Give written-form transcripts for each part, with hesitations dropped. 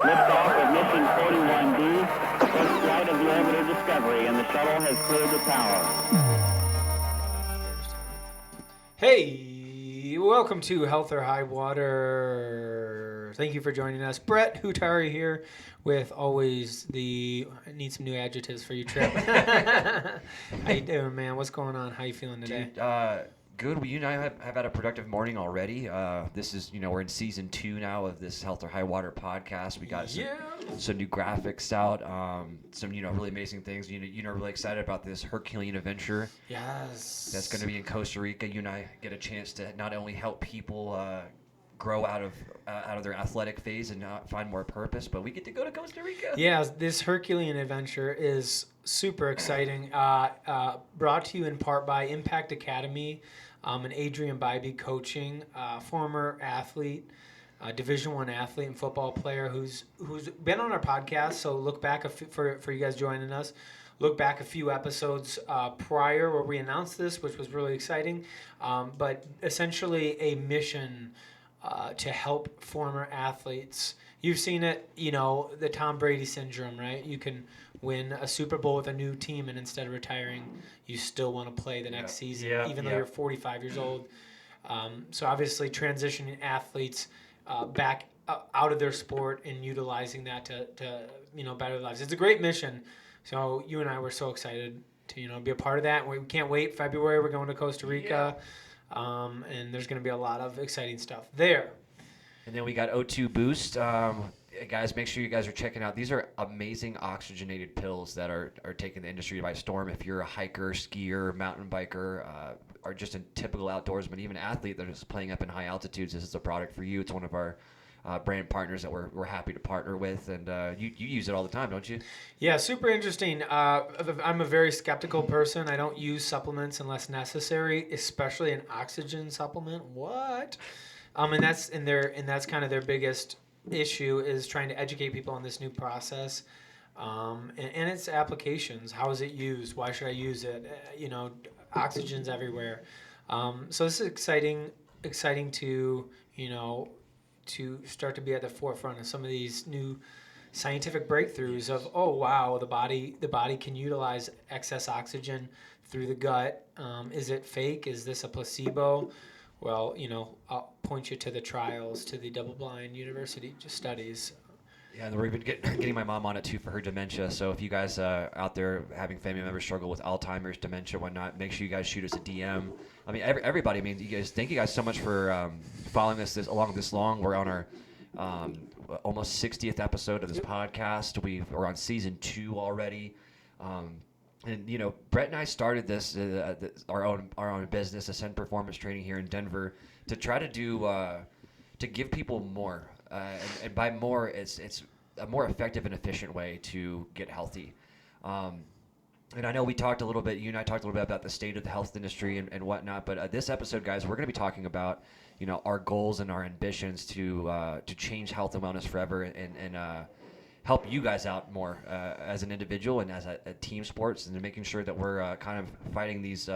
Liftoff of mission 41D, first flight of the orbiter Discovery, and the shuttle has cleared the tower. Hey, welcome to Health or High Water. Thank you for joining us. Bret Hutari here with always I need some new adjectives for you, Tripp. How you doing, man? What's going on? How you feeling today? Dude, good. You and I have had a productive morning already. This is, we're in season 2 now of this Health or High Water podcast. We got some new graphics out, some, really amazing things. Really excited about this Herculean adventure. Yes. That's going to be in Costa Rica. You and I get a chance to not only help people grow out of their athletic phase and find more purpose, but we get to go to Costa Rica. Yeah, this Herculean adventure is super exciting. Brought to you in part by Impact Academy and Adrian Bybee coaching, former athlete, Division I athlete and football player who's been on our podcast. So look back for you guys joining us. Look back a few episodes prior where we announced this, which was really exciting. But essentially a mission to help former athletes. You've seen it, the Tom Brady syndrome, right? You can win a Super Bowl with a new team, and instead of retiring, you still want to play the next season, even though you're 45 years old. So obviously transitioning athletes back out of their sport and utilizing that to better their lives. It's a great mission. So you and I were so excited to, be a part of that. We can't wait. February, we're going to Costa Rica. Yeah. And there's going to be a lot of exciting stuff there. And then we got O2 Boost. Guys, make sure you guys are checking out. These are amazing oxygenated pills that are taking the industry by storm. If you're a hiker, skier, mountain biker, or just a typical outdoorsman, even athlete that is playing up in high altitudes, this is a product for you. It's one of our brand partners that we're happy to partner with, and you use it all the time, don't you? Yeah, super interesting. I'm a very skeptical person. I don't use supplements unless necessary, especially an oxygen supplement. What? And that's kind of their biggest issue is trying to educate people on this new process and its applications. How is it used? Why should I use it? Oxygen's everywhere. So this is exciting to to start to be at the forefront of some of these new scientific breakthroughs of, oh wow, the body can utilize excess oxygen through the gut. Is it fake? Is this a placebo? Well, I'll point you to the trials, to the double-blind university studies. Yeah, and we're even getting my mom on it too for her dementia. So if you guys out there having family members struggle with Alzheimer's, dementia, whatnot, make sure you guys shoot us a DM. I mean, everybody. I mean, thank you guys so much for following this along this long. We're on our almost 60th episode of this podcast. We're on season 2 already. And Bret and I started this our own business, Ascend Performance Training here in Denver, to try to do to give people more, and by more, it's a more effective and efficient way to get healthy. And I know we talked a little bit. You and I talked a little bit about the state of the health industry and whatnot. But this episode, guys, we're going to be talking about our goals and our ambitions to change health and wellness forever and help you guys out more as an individual and as a team sports, and making sure that we're kind of fighting these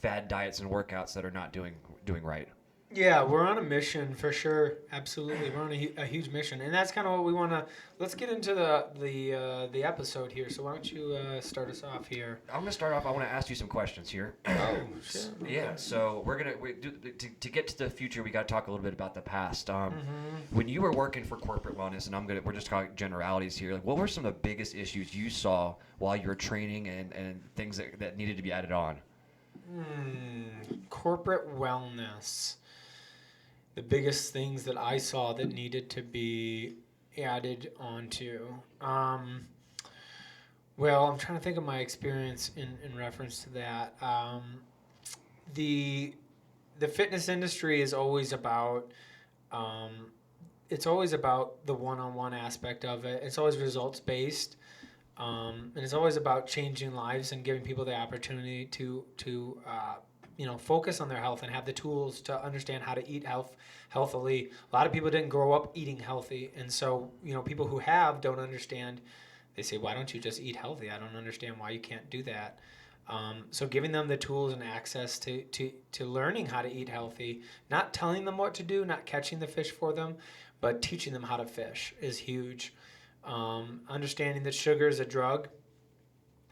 fad diets and workouts that are not doing right. Yeah, we're on a mission for sure. Absolutely, we're on a huge mission, and that's kind of what we want to. Let's get into the episode here. So why don't you start us off here? I'm gonna start off. I want to ask you some questions here. Oh, shit. Yeah. So to get to the future, we got to talk a little bit about the past. When you were working for corporate wellness, and we're just talking generalities here. Like, what were some of the biggest issues you saw while you were training, and things that needed to be added on? Corporate wellness. The biggest things that I saw that needed to be added onto. Well, I'm trying to think of my experience in reference to that. The fitness industry is always about it's always about the one-on-one aspect of it. It's always results-based, and it's always about changing lives and giving people the opportunity to focus on their health and have the tools to understand how to eat healthily. A lot of people didn't grow up eating healthy, and so people who don't understand. They say, "Why don't you just eat healthy?" I don't understand why you can't do that. So giving them the tools and access to learning how to eat healthy, not telling them what to do, not catching the fish for them, but teaching them how to fish is huge. Understanding that sugar is a drug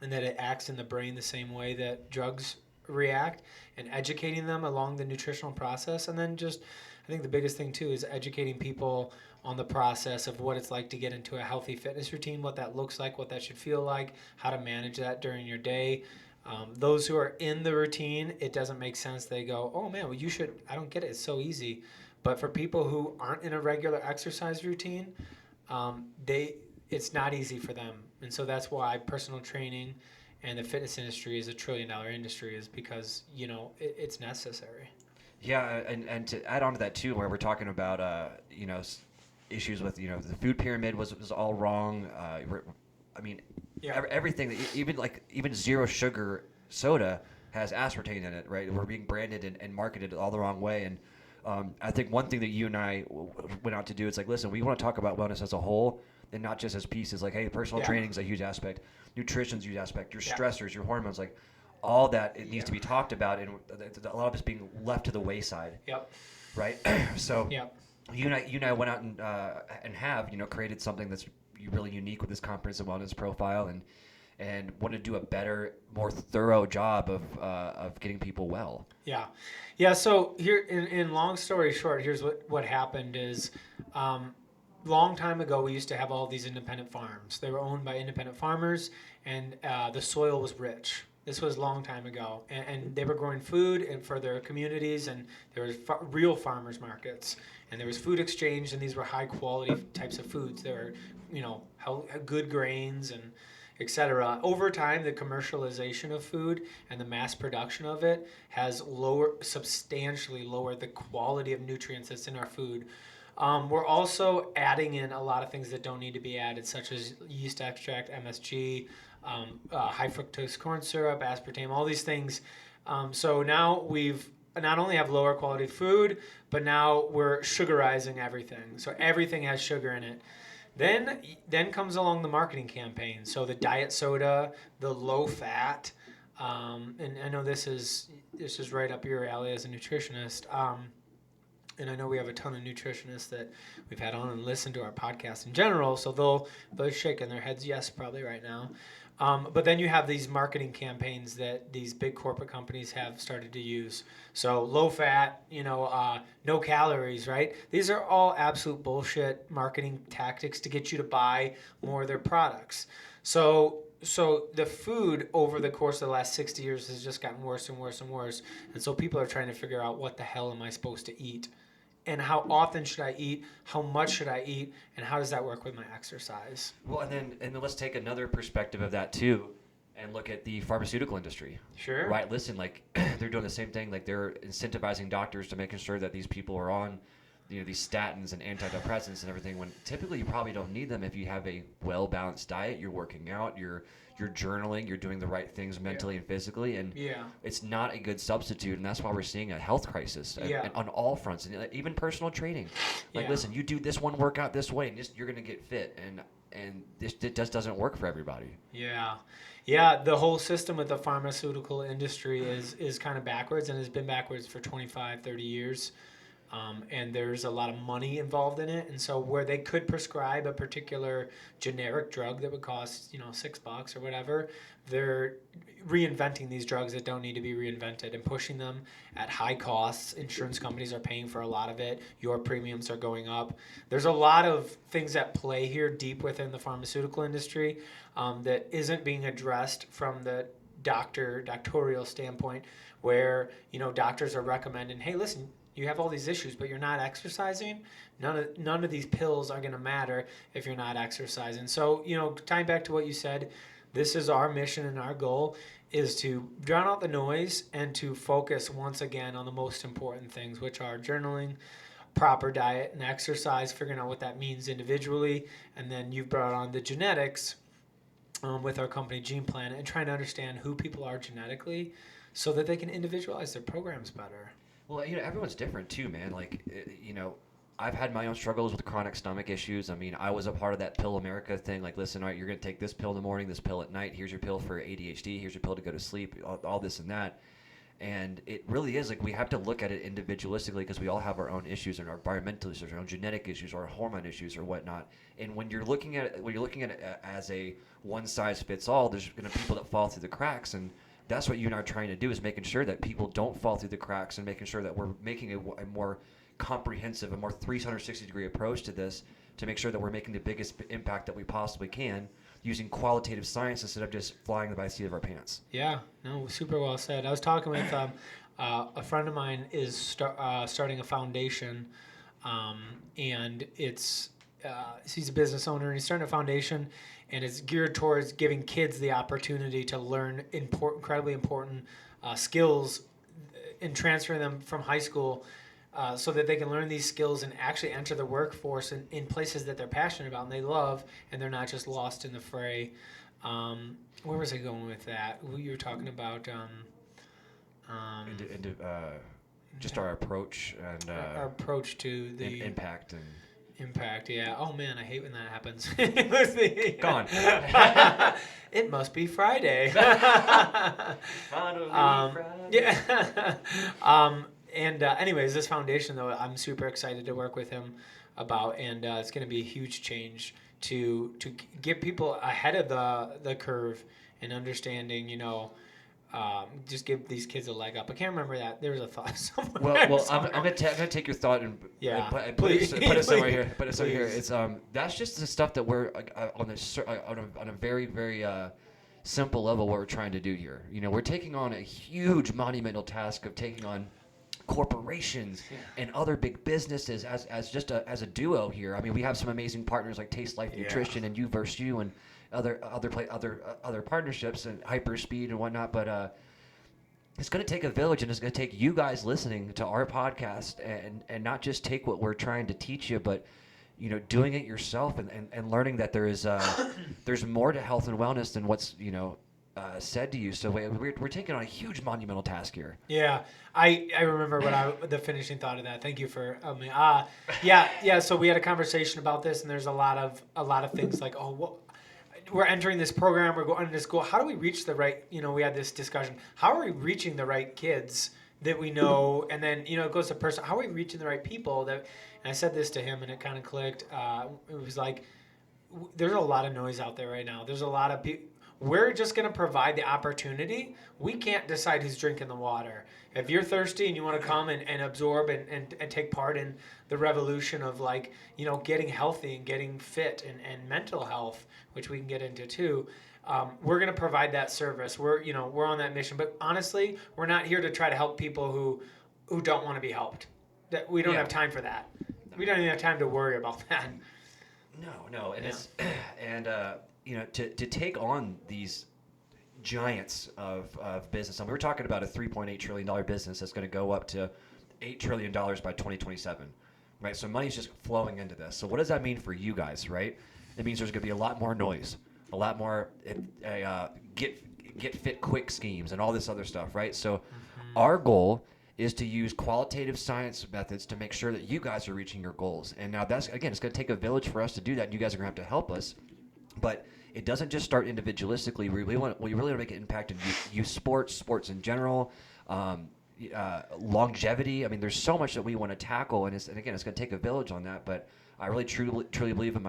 and that it acts in the brain the same way that drugs react, and educating them along the nutritional process. And then just, I think the biggest thing too is educating people on the process of what it's like to get into a healthy fitness routine, what that looks like, what that should feel like, how to manage that during your day. Those who are in the routine, it doesn't make sense. They go, oh man, well you should, I don't get it, it's so easy. But for people who aren't in a regular exercise routine, it's not easy for them. And so that's why personal training and the fitness industry is a $1 trillion industry, is because, it's necessary. Yeah, and to add on to that too, where we're talking about, issues with, the food pyramid was all wrong. Everything, even zero sugar soda has aspartame in it, right? We're being branded and marketed all the wrong way. And I think one thing that you and I went out to do is like, listen, we want to talk about wellness as a whole and not just as pieces. Like, hey, personal training is a huge aspect, nutrition's a huge aspect, your stressors, your hormones, like all that it needs to be talked about, and a lot of it's being left to the wayside. Yep. Right. So you and I went out and have created something that's really unique with this comprehensive wellness profile, and want to do a better, more thorough job of getting people well. Yeah. So here, in long story short, here's what happened is, long time ago, we used to have all these independent farms. They were owned by independent farmers, and the soil was rich. This was a long time ago, and they were growing food and for their communities, and there was real farmers markets, and there was food exchange, and these were high quality types of foods. They were, good grains and etc. Over time, the commercialization of food and the mass production of it has substantially lowered the quality of nutrients that's in our food. We're also adding in a lot of things that don't need to be added, such as yeast extract, MSG, high fructose corn syrup, aspartame, all these things. So now we've not only have lower quality food, but now we're sugarizing everything. So everything has sugar in it. Then comes along the marketing campaign. So the diet soda, the low fat, and I know this is right up your alley as a nutritionist. And I know we have a ton of nutritionists that we've had on and listen to our podcast in general, so they're shaking their heads yes probably right now. But then you have these marketing campaigns that these big corporate companies have started to use. So low fat, no calories, right? These are all absolute bullshit marketing tactics to get you to buy more of their products. So the food over the course of the last 60 years has just gotten worse and worse and worse. And so people are trying to figure out, what the hell am I supposed to eat? And how often should I eat? How much should I eat? And how does that work with my exercise? Well, and then let's take another perspective of that too, and look at the pharmaceutical industry. Sure. Right. Listen, like they're doing the same thing. Like they're incentivizing doctors to making sure that these people are on, these statins and antidepressants and everything. When typically you probably don't need them if you have a well-balanced diet. You're working out. You're journaling. You're doing the right things mentally and physically, and it's not a good substitute. And that's why we're seeing a health crisis on all fronts, and even personal training. Like, listen, you do this one workout this way, and you're going to get fit, and it just doesn't work for everybody. Yeah. The whole system with the pharmaceutical industry is kind of backwards, and has been backwards for 25, 30 years. And there's a lot of money involved in it, and so where they could prescribe a particular generic drug that would cost $6 or whatever, they're reinventing these drugs that don't need to be reinvented and pushing them at high costs. Insurance companies are paying for a lot of it. Your premiums are going up. There's a lot of things at play here deep within the pharmaceutical industry that isn't being addressed from the doctorial standpoint, where doctors are recommending, hey, listen, you have all these issues, but you're not exercising. None of these pills are going to matter if you're not exercising. So, tying back to what you said, this is our mission, and our goal is to drown out the noise and to focus once again on the most important things, which are journaling, proper diet and exercise, figuring out what that means individually. And then you've brought on the genetics with our company Gene Planet, and trying to understand who people are genetically so that they can individualize their programs better. Well, everyone's different too, man. Like, I've had my own struggles with chronic stomach issues. I mean, I was a part of that Pill America thing. Like, listen, all right, you're going to take this pill in the morning, this pill at night. Here's your pill for ADHD. Here's your pill to go to sleep, all this and that. And it really is like we have to look at it individualistically because we all have our own issues and our environmental issues, our own genetic issues, our hormone issues, or whatnot. And when you're looking at it as a one size fits all, there's going to be people that fall through the cracks, and that's what you and I are trying to do is making sure that people don't fall through the cracks and making sure that we're making a more comprehensive, a more 360-degree approach to this to make sure that we're making the biggest impact that we possibly can using qualitative science instead of just flying by the seat of our pants. Yeah, no, super well said. I was talking with a friend of mine is starting a foundation, and it's he's a business owner and he's starting a foundation, and it's geared towards giving kids the opportunity to learn incredibly important skills and transferring them from high school. So that they can learn these skills and actually enter the workforce in places that they're passionate about and they love, and they're not just lost in the fray. Where was I going with that? You were talking about just our approach and our approach to the impact and impact. Yeah. Oh man, I hate when that happens. Gone. It must be Friday. Finally, Friday. Yeah. And anyways, this foundation, though, I'm super excited to work with him about, and it's going to be a huge change to get people ahead of the curve and understanding, just give these kids a leg up. I can't remember that. There was a thought somewhere. Well, I'm gonna take your thought and put it somewhere here. Put it somewhere here. It's that's just the stuff that we're on a very very simple level. What we're trying to do here. We're taking on a huge monumental task of taking on corporations and other big businesses as a duo here. I mean, we have some amazing partners like Taste Life Nutrition and You Versus You and other partnerships and Hyperspeed and whatnot. But it's going to take a village, and it's going to take you guys listening to our podcast and not just take what we're trying to teach you, but doing it yourself and learning that there is there's more to health and wellness than what's said to you. So we're taking on a huge monumental task here. Yeah, I remember the finishing thought of that. Thank you for me. Yeah. So we had a conversation about this, and there's a lot of things like, we're entering this program, we're going to school. How do we reach the right? We had this discussion. How are we reaching the right kids that we know? And then it goes to person. How are we reaching the right people? And I said this to him, and it kind of clicked. It was like, there's a lot of noise out there right now. There's a lot of people. We're just going to provide the opportunity. We can't decide who's drinking the water. If you're thirsty and you want to come and absorb and take part in the revolution of getting healthy and getting fit and mental health, which we can get into too, we're going to provide that service. We're on that mission. But honestly, we're not here to try to help people who don't want to be helped. That we don't have time for that. We don't even have time to worry about that. No, and it's to take on these giants of business. I mean, we're talking about a $3.8 trillion business that's going to go up to $8 trillion by 2027, right? So money's just flowing into this. So what does that mean for you guys, right? It means there's going to be a lot more noise, a lot more get fit quick schemes and all this other stuff, right? So our goal is to use qualitative science methods to make sure that you guys are reaching your goals. And now it's going to take a village for us to do that, and you guys are going to have to help us. But it doesn't just start individualistically. We really want to make an impact in youth sports in general, longevity. I mean, there's so much that we want to tackle, and again, it's going to take a village on that. But I really truly believe in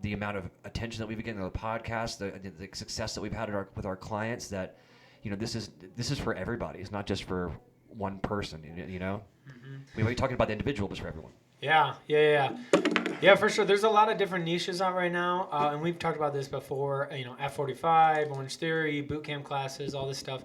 the amount of attention that we've been getting on the podcast, the success that we've had with our clients. That this is for everybody. It's not just for one person. We're talking about the individual, but for everyone. Yeah, for sure. There's a lot of different niches out right now, and we've talked about this before. F45, Orange Theory, boot camp classes, all this stuff.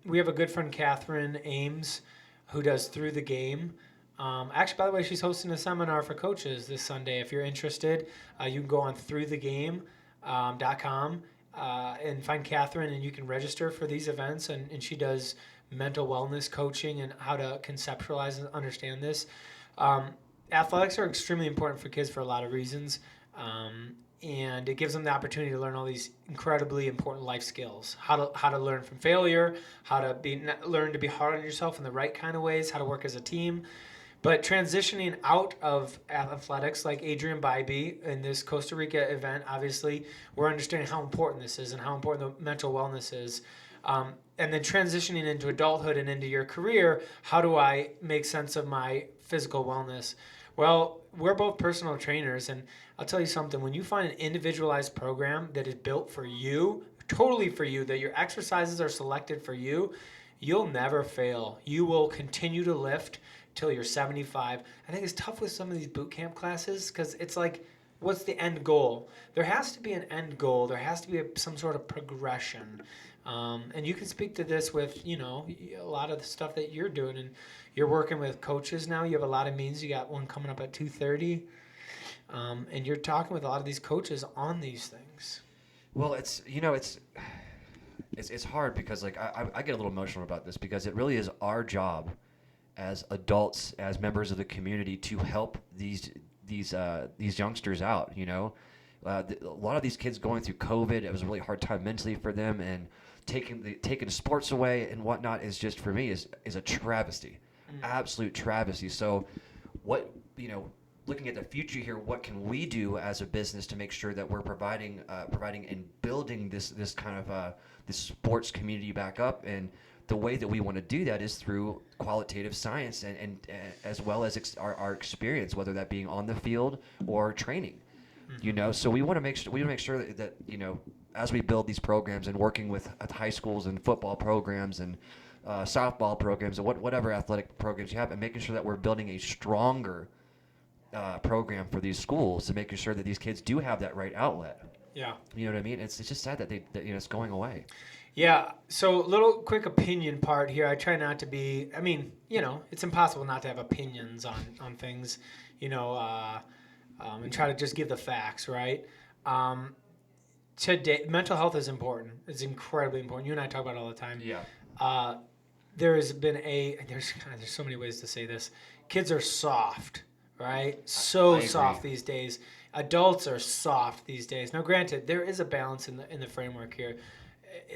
We have a good friend, Catherine Ames, who does Through the Game. Actually, by the way, she's hosting a seminar for coaches this Sunday. If you're interested, you can go on throughthegame.com and find Catherine, and you can register for these events. And she does mental wellness coaching and how to conceptualize and understand this. Athletics are extremely important for kids for a lot of reasons, and it gives them the opportunity to learn all these incredibly important life skills. How to learn from failure, how to learn to be hard on yourself in the right kind of ways, how to work as a team. But transitioning out of athletics, like Adrian Bybee in this Costa Rica event, obviously we're understanding how important this is and how important the mental wellness is. And then transitioning into adulthood and into your career, how do I make sense of my physical wellness? Well, we're both personal trainers, and I'll tell you something. When you find an individualized program that is built for you, totally for you, that your exercises are selected for you, you'll never fail. You will continue to lift till you're 75. I think it's tough with some of these boot camp classes because it's like, what's the end goal? There has to be an end goal. There has to be some sort of progression. And you can speak to this with, a lot of the stuff that you're doing. And you're working with coaches now. You have a lot of meetings. You got one coming up at 2:30. And you're talking with a lot of these coaches on these things. Well, it's hard because like I get a little emotional about this because it really is our job as adults, as members of the community, to help these youngsters out. A lot of these kids going through COVID, it was a really hard time mentally for them, and taking sports away and whatnot is just, for me, is a travesty, absolute travesty. So, looking at the future here, what can we do as a business to make sure that we're providing and building this kind of this sports community back up? And the way that we want to do that is through qualitative science and as well as our experience, whether that being on the field or training. So we want to make sure that as we build these programs and working with high schools and football programs and softball programs and whatever athletic programs you have, and making sure that we're building a stronger program for these schools, and making sure that these kids do have that right outlet. Yeah. You know what I mean? It's just sad that it's going away. Yeah. So little quick opinion part here. I try not to be, it's impossible not to have opinions on things, and try to just give the facts, right? Today, mental health is important. It's incredibly important. You and I talk about it all the time. Yeah. There's been there's so many ways to say this. Kids are soft, right? So soft these days. Adults are soft these days. Now, granted, there is a balance in the framework here.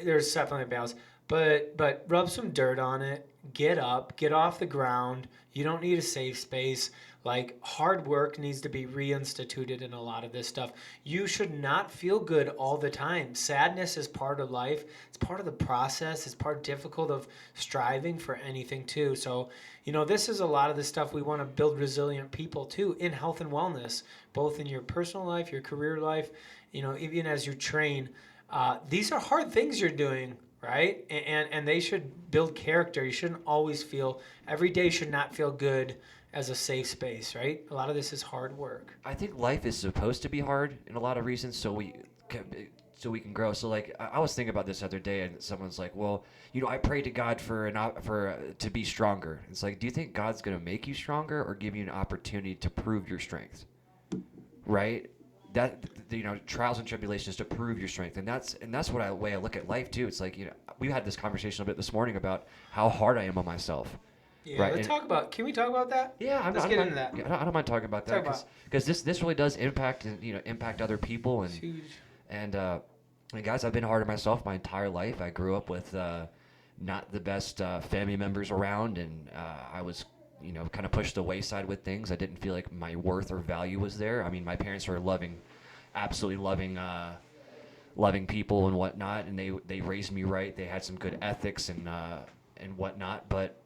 There's definitely a balance, but rub some dirt on it. Get up, get off the ground. You don't need a safe space. Like, hard work needs to be reinstituted in a lot of this stuff. You should not feel good all the time. Sadness is part of life. It's part of the process. It's difficult of striving for anything too. So, this is a lot of the stuff we want to build resilient people too in health and wellness, both in your personal life, your career life, even as you train. These are hard things you're doing, right? And they should build character. You shouldn't always every day should not feel good as a safe space, right? A lot of this is hard work. I think life is supposed to be hard in a lot of reasons, so we can grow. So like I was thinking about this the other day, and someone's like, "Well, I prayed to God to be stronger." It's like, do you think God's going to make you stronger or give you an opportunity to prove your strength? Right? That trials and tribulations to prove your strength, and that's the way I look at life too. It's like we had this conversation a bit this morning about how hard I am on myself. Yeah, right? Can we talk about that? Yeah, let's get into that. I don't mind talking about that because this really does impact other people, and it's huge. And guys, I've been hard on myself my entire life. I grew up with not the best family members around, and I was kind of pushed the wayside with things. I didn't feel like my worth or value was there. I mean, my parents were absolutely loving people and whatnot, and they raised me right. They had some good ethics and whatnot, but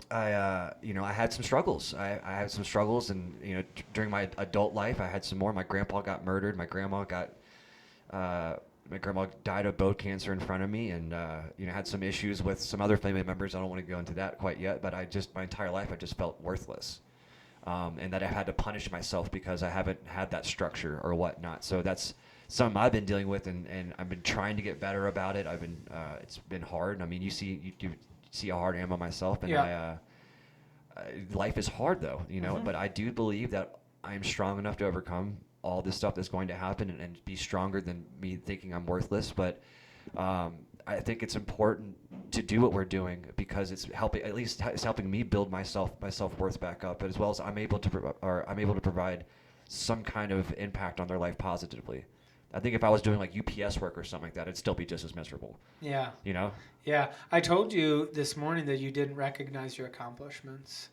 I had some struggles. I had some struggles, and during my adult life, I had some more. My grandpa got murdered. My grandma died of bone cancer in front of me, and had some issues with some other family members. I don't want to go into that quite yet, but my entire life I just felt worthless, and that I had to punish myself because I haven't had that structure or whatnot. So that's something I've been dealing with, and I've been trying to get better about it. It's been hard. I mean, you see how hard I am on myself, and yeah. Life is hard though, but I do believe that I'm strong enough to overcome all this stuff that's going to happen and be stronger than me thinking I'm worthless. But I think it's important to do what we're doing because it's helping me build my self-worth back up, but as well as I'm able to provide some kind of impact on their life positively. I think if I was doing like UPS work or something like that, it'd still be just as miserable. Yeah. Yeah. I told you this morning that you didn't recognize your accomplishments.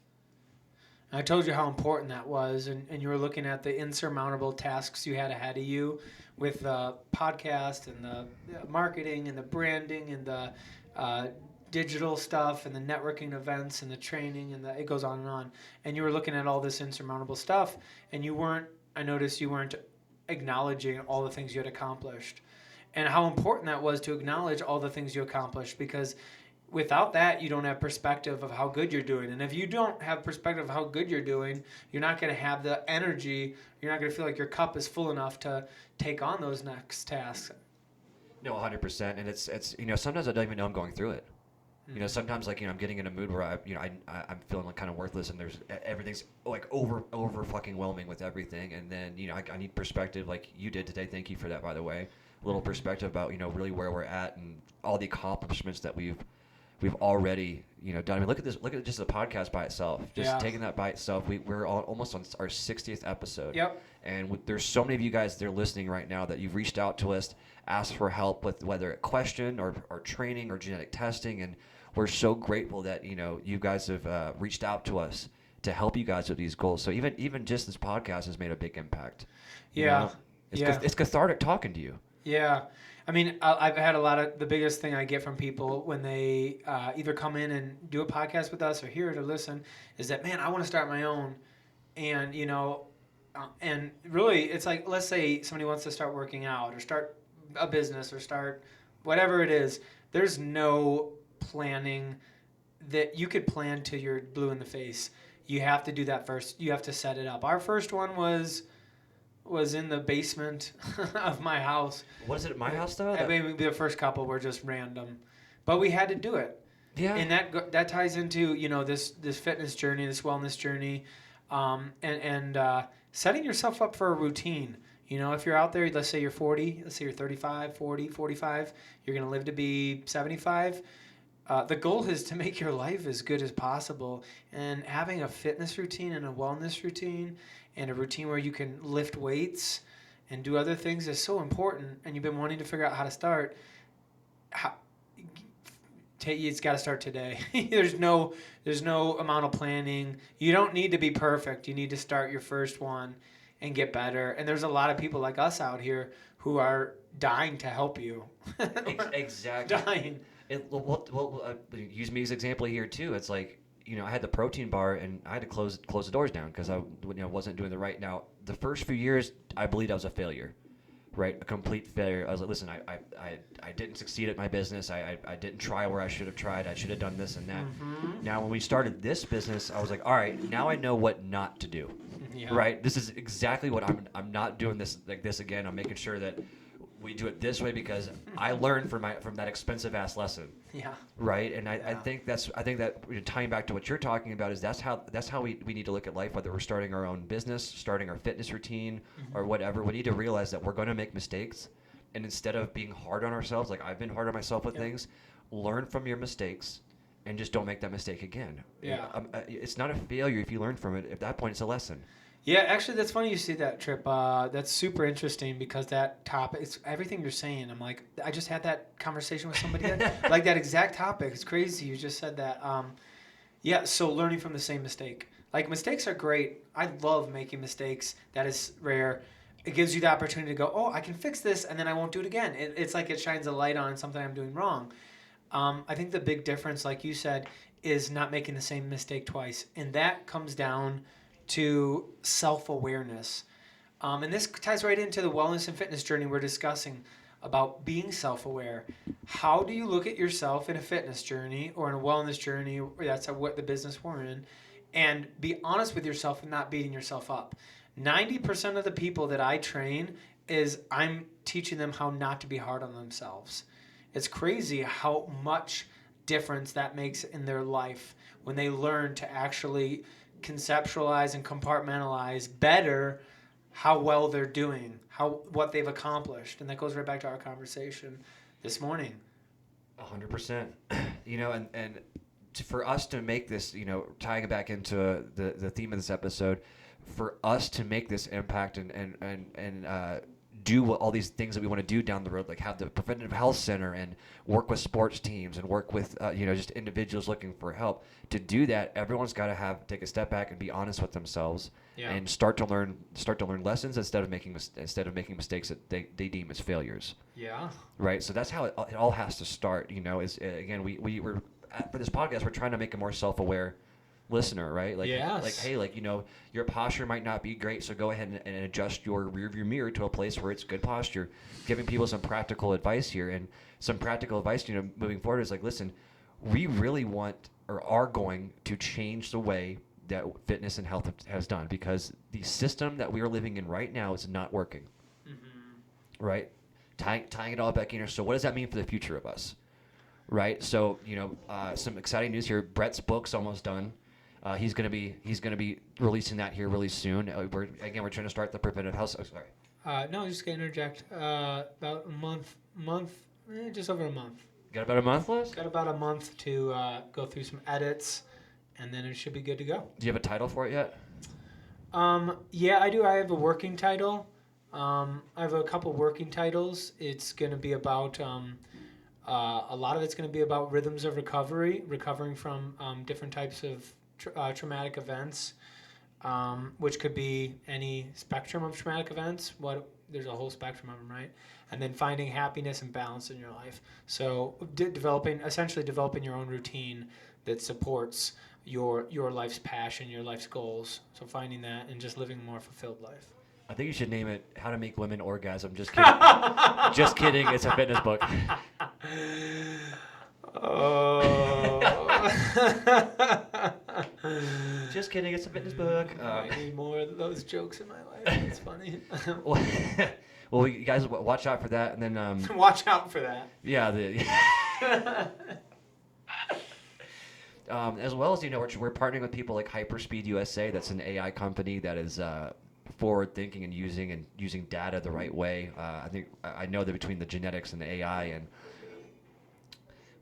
And I told you how important that was, and you were looking at the insurmountable tasks you had ahead of you with the podcast and the marketing and the branding and the digital stuff and the networking events and the training and it goes on and on. And you were looking at all this insurmountable stuff, and I noticed you weren't acknowledging all the things you had accomplished and how important that was to acknowledge all the things you accomplished, because without that, you don't have perspective of how good you're doing. And if you don't have perspective of how good you're doing, you're not going to have the energy. You're not going to feel like your cup is full enough to take on those next tasks. No, 100%. And it's sometimes I don't even know I'm going through it. Sometimes I'm getting in a mood where I'm feeling like kind of worthless, and everything's like over fucking whelming with everything. And then, I need perspective like you did today. Thank you for that, by the way. A little perspective about, really where we're at and all the accomplishments that we've already, done. I mean, look at just the podcast by itself. Just taking that by itself, we're almost on our 60th episode. Yep. And there's so many of you guys that are listening right now that you've reached out to us, asked for help with whether a question or training or genetic testing, and we're so grateful that you guys have reached out to us to help you guys with these goals. So even just this podcast has made a big impact. It's cathartic talking to you. Yeah. I mean, I've had the biggest thing I get from people when they either come in and do a podcast with us or hear it or listen is that, man, I want to start my own. And, and really it's like, let's say somebody wants to start working out or start a business or start whatever it is. There's no planning that you could plan till you're blue in the face. You have to do that first. You have to set it up. Our first one was in the basement of my house. Was it at my house though? I mean, the first couple were just random, but we had to do it. Yeah. And that ties into this fitness journey, this wellness journey, and setting yourself up for a routine. If you're out there, let's say you're 40, let's say you're 35, 40, 45, you're going to live to be 75. The goal is to make your life as good as possible, and having a fitness routine and a wellness routine and a routine where you can lift weights and do other things is so important. And you've been wanting to figure out how to start. It's got to start today. There's no amount of planning. You don't need to be perfect. You need to start your first one and get better. And there's a lot of people like us out here who are dying to help you. Exactly. Dying. Use me as an example here too. It's like, I had the protein bar and I had to close the doors down because I wasn't doing the right. Now, the first few years, I believed I was a failure, right? A complete failure. I was like, listen, I didn't succeed at my business. I didn't try where I should have tried. I should have done this and that. Mm-hmm. Now, when we started this business, I was like, all right, now I know what not to do, right? This is exactly what I'm not doing this like this again. I'm making sure that we do it this way because I learned from that expensive ass lesson. Yeah. Right. And I think that tying back to what you're talking about is that's how we need to look at life, whether we're starting our own business, starting our fitness routine, or whatever. We need to realize that we're going to make mistakes, and instead of being hard on ourselves, like I've been hard on myself with things, learn from your mistakes and just don't make that mistake again. Yeah. It's not a failure if you learn from it. At that point, it's a lesson. Yeah, actually, that's funny you say that, Tripp. That's super interesting because that topic, it's everything you're saying. I'm like, I just had that conversation with somebody, like that exact topic. It's crazy. You just said that. So learning from the same mistake. Like, mistakes are great. I love making mistakes. That is rare. It gives you the opportunity to go, oh, I can fix this, and then I won't do it again. It's like it shines a light on something I'm doing wrong. I think the big difference, like you said, is not making the same mistake twice. And that comes down to self-awareness. And this ties right into the wellness and fitness journey we're discussing about being self-aware. How do you look at yourself in a fitness journey or in a wellness journey, or that's what the business we're in, and be honest with yourself and not beating yourself up? 90% of the people that I train is I'm teaching them how not to be hard on themselves. It's crazy how much difference that makes in their life when they learn to actually conceptualize and compartmentalize better how well they're doing, what they've accomplished. And that goes right back to our conversation this morning. 100%. And for us to make this, tying it back into the theme of this episode, for us to make this impact and do all these things that we want to do down the road, like have the preventative health center and work with sports teams and work with just individuals looking for help. To do that, everyone's got to take a step back and be honest with themselves and start to learn lessons instead of making mistakes that they deem as failures. Yeah. Right. So that's how it all has to start. Is again we're for this podcast we're trying to make a more self-aware listener, right? Like, hey, your posture might not be great, so go ahead and adjust your rear view mirror to a place where it's good posture. Giving people some practical advice here, and some practical advice, moving forward is like, listen, we really want or are going to change the way that fitness and health has done, because the system that we are living in right now is not working. Mm-hmm. Right? Tying it all back in here. So what does that mean for the future of us? Right? So, some exciting news here. Bret's book's almost done. He's gonna be releasing that here really soon. We're trying to start the preventive health. Oh, sorry. No, just gonna interject. About a month, just over a month. Got about a month left? Got about a month to go through some edits, and then it should be good to go. Do you have a title for it yet? Yeah, I do. I have a working title. I have a couple working titles. It's gonna be about a lot of it's gonna be about rhythms of recovering from different types of traumatic events, which could be any spectrum of traumatic events. There's a whole spectrum of them, right? And then finding happiness and balance in your life. So developing your own routine that supports your life's passion, your life's goals. So finding that and just living a more fulfilled life. I think you should name it "How to Make Women Orgasm." Just kidding. Just kidding. It's a fitness book. Oh. Just kidding. It's a fitness book. I need more of those jokes in my life. It's funny. Well, you guys watch out for that, and then watch out for that. Yeah. As well as we're partnering with people like Hyperspeed USA. That's an AI company that is forward thinking and using data the right way. I know that between the genetics and the AI, and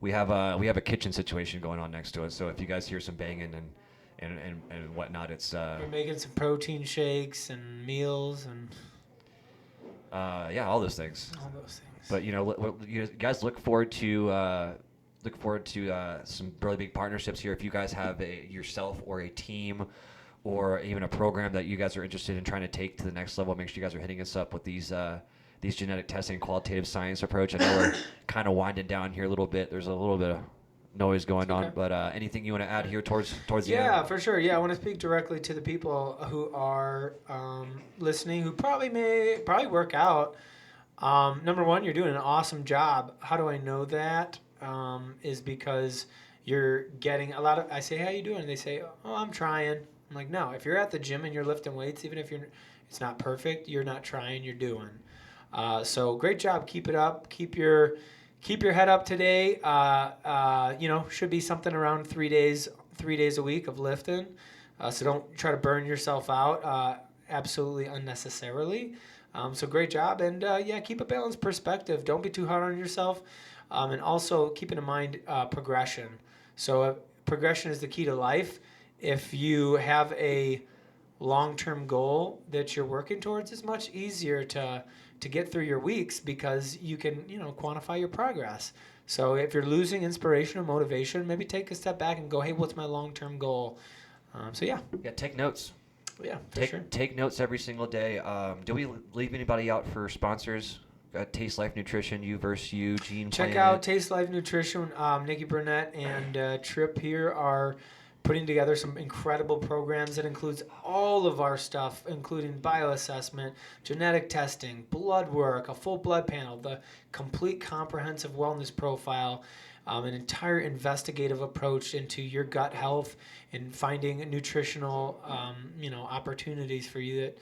we have a kitchen situation going on next to us. So if you guys hear some banging and whatnot, it's we're making some protein shakes and meals and all those things. All those things. But you guys look forward to some really big partnerships here. If you guys have yourself or a team or even a program that you guys are interested in trying to take to the next level, make sure you guys are hitting us up with these genetic testing, qualitative science approach. I know we're kind of winding down here a little bit. There's a little bit of noise going on, but anything you want to add here towards the end? Yeah, for sure. Yeah, I want to speak directly to the people who are listening, who probably work out. Number one, you're doing an awesome job. How do I know that? Is because you're getting a lot of. I say, how you doing? And they say, oh, I'm trying. I'm like, no. If you're at the gym and you're lifting weights, even if it's not perfect, you're not trying. You're doing. So great job. Keep it up. Keep your head up today. Should be something around 3 days a week of lifting. So don't try to burn yourself out absolutely unnecessarily. So great job. And keep a balanced perspective. Don't be too hard on yourself. And also keeping in mind progression. So progression is the key to life. If you have a long-term goal that you're working towards, it's much easier to get through your weeks because you can, quantify your progress. So if you're losing inspiration or motivation, maybe take a step back and go, hey, what's my long-term goal? Yeah, take notes. Yeah, sure. Take notes every single day. Do we leave anybody out for sponsors? Taste Life Nutrition, You versus You, Gene. Check out Taste Life Nutrition. Nikki Burnett and Tripp here are putting together some incredible programs that includes all of our stuff, including bioassessment, genetic testing, blood work, a full blood panel, the complete comprehensive wellness profile, an entire investigative approach into your gut health and finding nutritional, opportunities for you that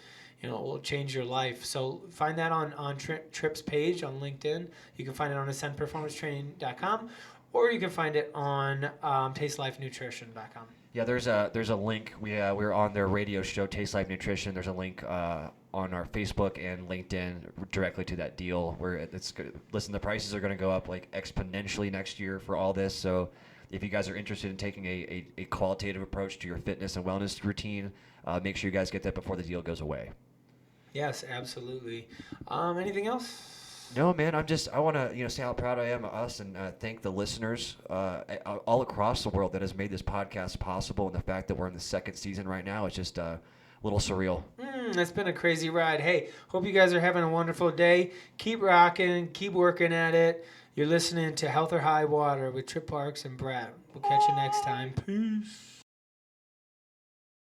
will change your life. So find that on Tripp's page on LinkedIn. You can find it on ascendperformancetraining.com, or you can find it on tastelifenutrition.com. Yeah, there's a link. We're on their radio show, Taste Life Nutrition. There's a link on our Facebook and LinkedIn directly to that deal where it's good. Listen, the prices are going to go up like exponentially next year for all this. So if you guys are interested in taking a qualitative approach to your fitness and wellness routine, make sure you guys get that before the deal goes away. Yes, absolutely. Anything else? No, man. I want to say how proud I am of us and thank the listeners all across the world that has made this podcast possible. And the fact that we're in the second season right now is just a little surreal. It's been a crazy ride. Hey, hope you guys are having a wonderful day. Keep rocking. Keep working at it. You're listening to Health or High Water with Tripp Parks and Bret. We'll catch you next time. Peace.